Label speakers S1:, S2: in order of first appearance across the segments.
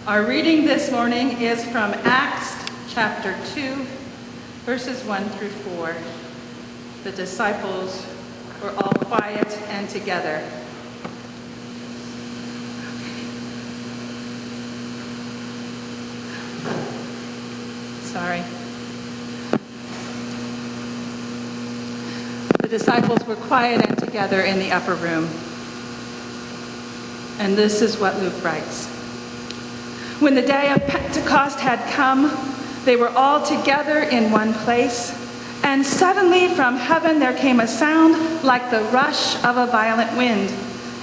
S1: Our reading this morning is from Acts chapter 2, verses 1 through 4. The disciples were all quiet and together. Sorry. The disciples were quiet and together in the upper room. And this is what Luke writes. When the day of Pentecost had come, they were all together in one place, and suddenly from heaven there came a sound like the rush of a violent wind,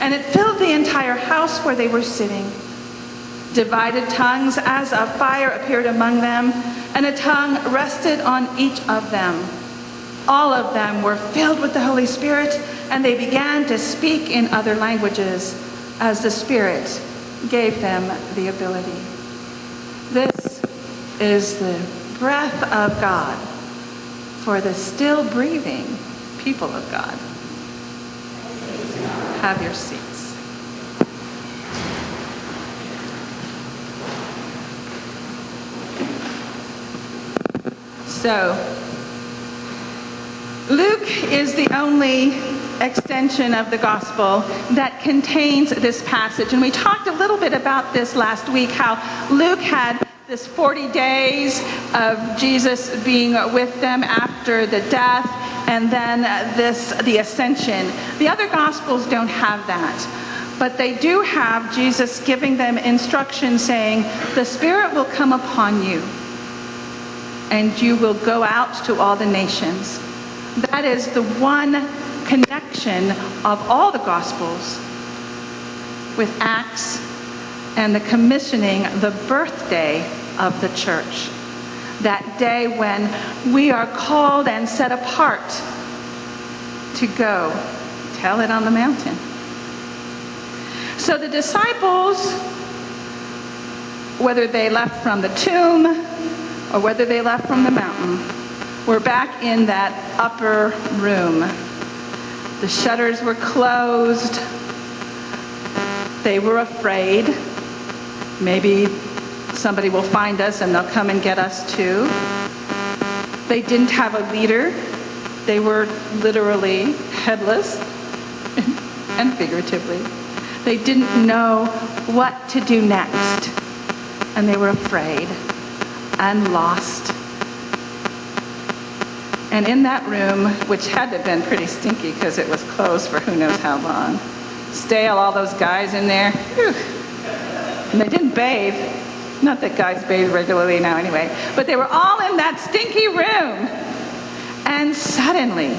S1: and it filled the entire house where they were sitting. Divided tongues as of fire appeared among them, and a tongue rested on each of them. All of them were filled with the Holy Spirit, and they began to speak in other languages as the Spirit gave them the ability. This is the breath of God for the still breathing people of God. Have your seats. So, Luke is the only extension of the gospel that contains this passage. And we talked a little bit about this last week, how Luke had this 40 days of Jesus being with them after the death, and then the ascension. The other gospels don't have that, but they do have Jesus giving them instruction saying, the Spirit will come upon you, and you will go out to all the nations. That is the one connection of all the Gospels with Acts and the commissioning, the birthday of the church. That day when we are called and set apart to go tell it on the mountain. So the disciples, whether they left from the tomb or whether they left from the mountain, were back in that upper room. The shutters were closed. They were afraid. Maybe somebody will find us and they'll come and get us too. They didn't have a leader. They were literally headless and figuratively. They didn't know what to do next. And they were afraid and lost. And in that room, which had to have been pretty stinky because it was closed for who knows how long, stale, all those guys in there, whew. And they didn't bathe. Not that guys bathe regularly now anyway, but they were all in that stinky room. And suddenly,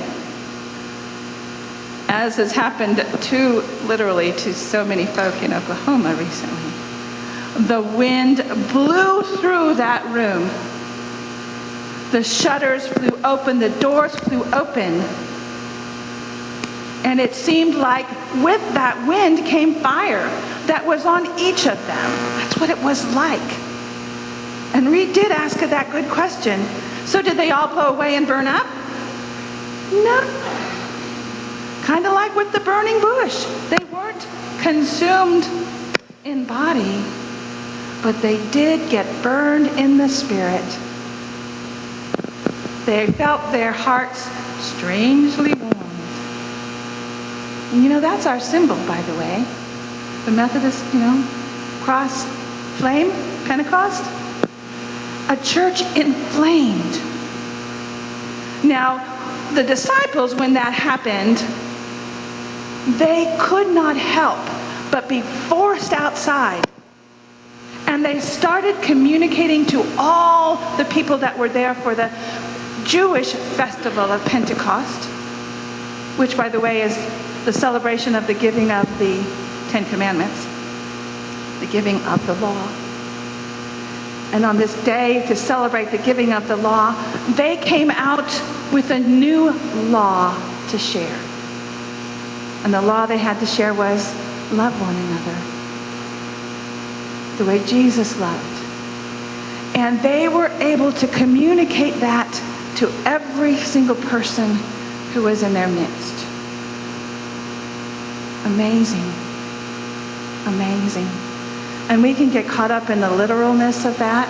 S1: as has happened literally to so many folk in Oklahoma recently, the wind blew through that room. The shutters flew open, the doors flew open. And it seemed like with that wind came fire that was on each of them. That's what it was like. And Reed did ask that good question. So did they all blow away and burn up? No. Kind of like with the burning bush. They weren't consumed in body, but they did get burned in the spirit. They felt their hearts strangely warmed. And that's our symbol, by the way. The Methodist, cross, flame, Pentecost. A church inflamed. Now, the disciples, when that happened, they could not help but be forced outside. And they started communicating to all the people that were there for the Jewish festival of Pentecost, which, by the way, is the celebration of the giving of the Ten Commandments, the giving of the law. And on this day, to celebrate the giving of the law, they came out with a new law to share. And the law they had to share was love one another the way Jesus loved. And they were able to communicate that to every single person who was in their midst. Amazing. Amazing. And we can get caught up in the literalness of that.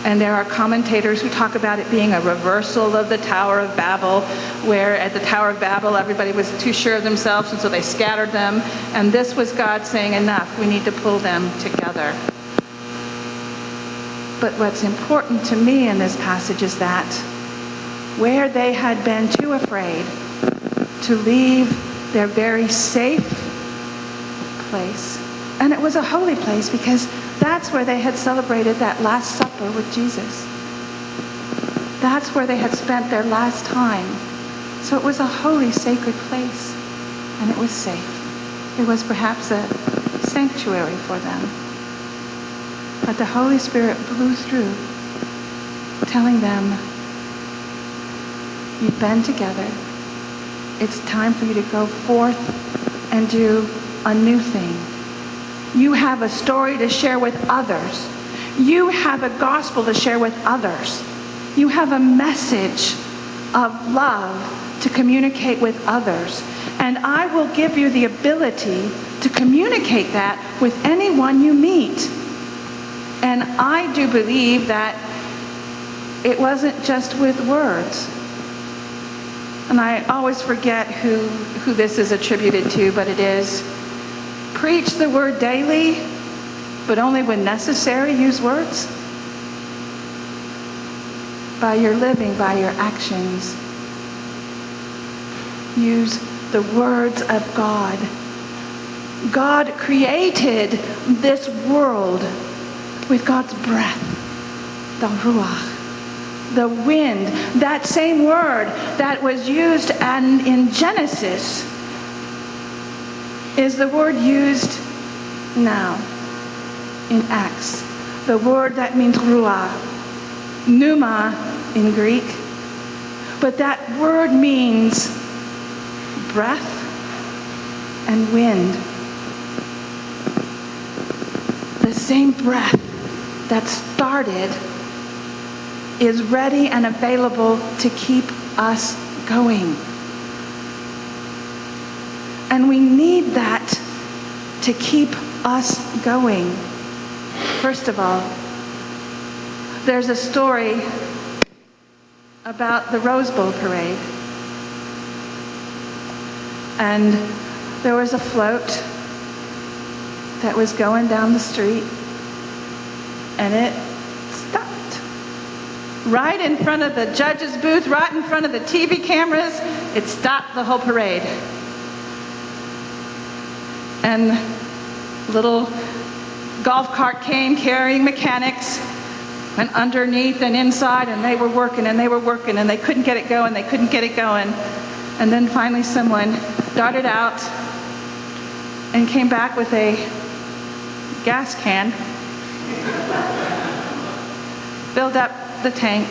S1: And there are commentators who talk about it being a reversal of the Tower of Babel, where at the Tower of Babel, everybody was too sure of themselves, and so they scattered them. And this was God saying, enough, we need to pull them together. But what's important to me in this passage is that where they had been too afraid to leave their very safe place, and it was a holy place because that's where they had celebrated that Last Supper with Jesus. That's where they had spent their last time. So it was a holy, sacred place, and it was safe. It was perhaps a sanctuary for them. But the Holy Spirit blew through, telling them, you've been together. It's time for you to go forth and do a new thing. You have a story to share with others. You have a gospel to share with others. You have a message of love to communicate with others. And I will give you the ability to communicate that with anyone you meet. And I do believe that it wasn't just with words. And I always forget who this is attributed to, but it is, preach the word daily, but only when necessary, use words. By your living, by your actions, use the words of God. God created this world with God's breath, the ruach, the wind, that same word that was used in Genesis is the word used now in Acts. The word that means ruach, pneuma in Greek. But that word means breath and wind. The same breath that started is ready and available to keep us going. And we need that to keep us going. First of all, there's a story about the Rose Bowl parade. And there was a float that was going down the street, and it stopped. Right in front of the judge's booth, right in front of the TV cameras, it stopped the whole parade. And a little golf cart came carrying mechanics, went underneath and inside, and they were working and they were working, and they couldn't get it going, they couldn't get it going. And then finally someone darted out and came back with a gas can, filled up the tank,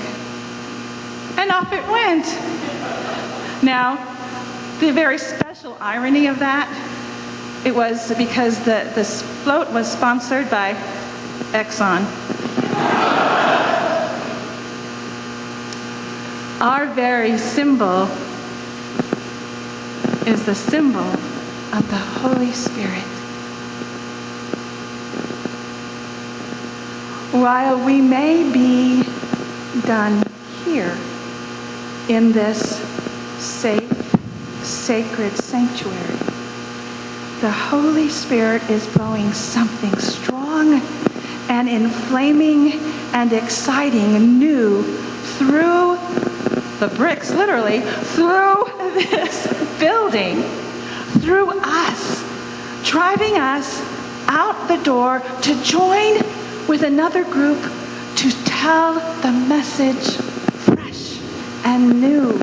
S1: and off it went. Now, the very special irony of that, it was because this float was sponsored by Exxon. Our very symbol is the symbol of the Holy Spirit. While we may be done here in this safe, sacred sanctuary, the Holy Spirit is blowing something strong and inflaming and exciting new through the bricks, literally, through this building, through us, driving us out the door to join with another group to tell the message fresh and new.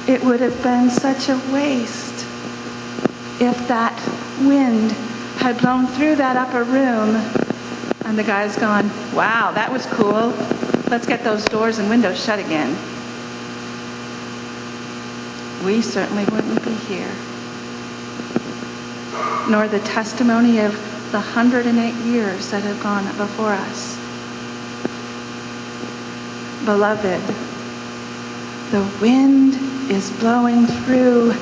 S1: It would have been such a waste if that wind had blown through that upper room and the guy's gone, wow, that was cool. Let's get those doors and windows shut again. We certainly wouldn't be here. Nor the testimony of the 108 years that have gone before us. Beloved, the wind is blowing through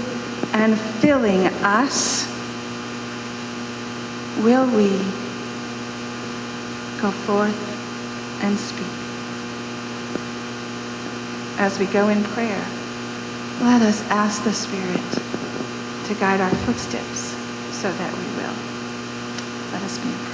S1: and filling us will we go forth and speak? As we go in prayer, let us ask the Spirit to guide our footsteps so that we will. Let us be in prayer.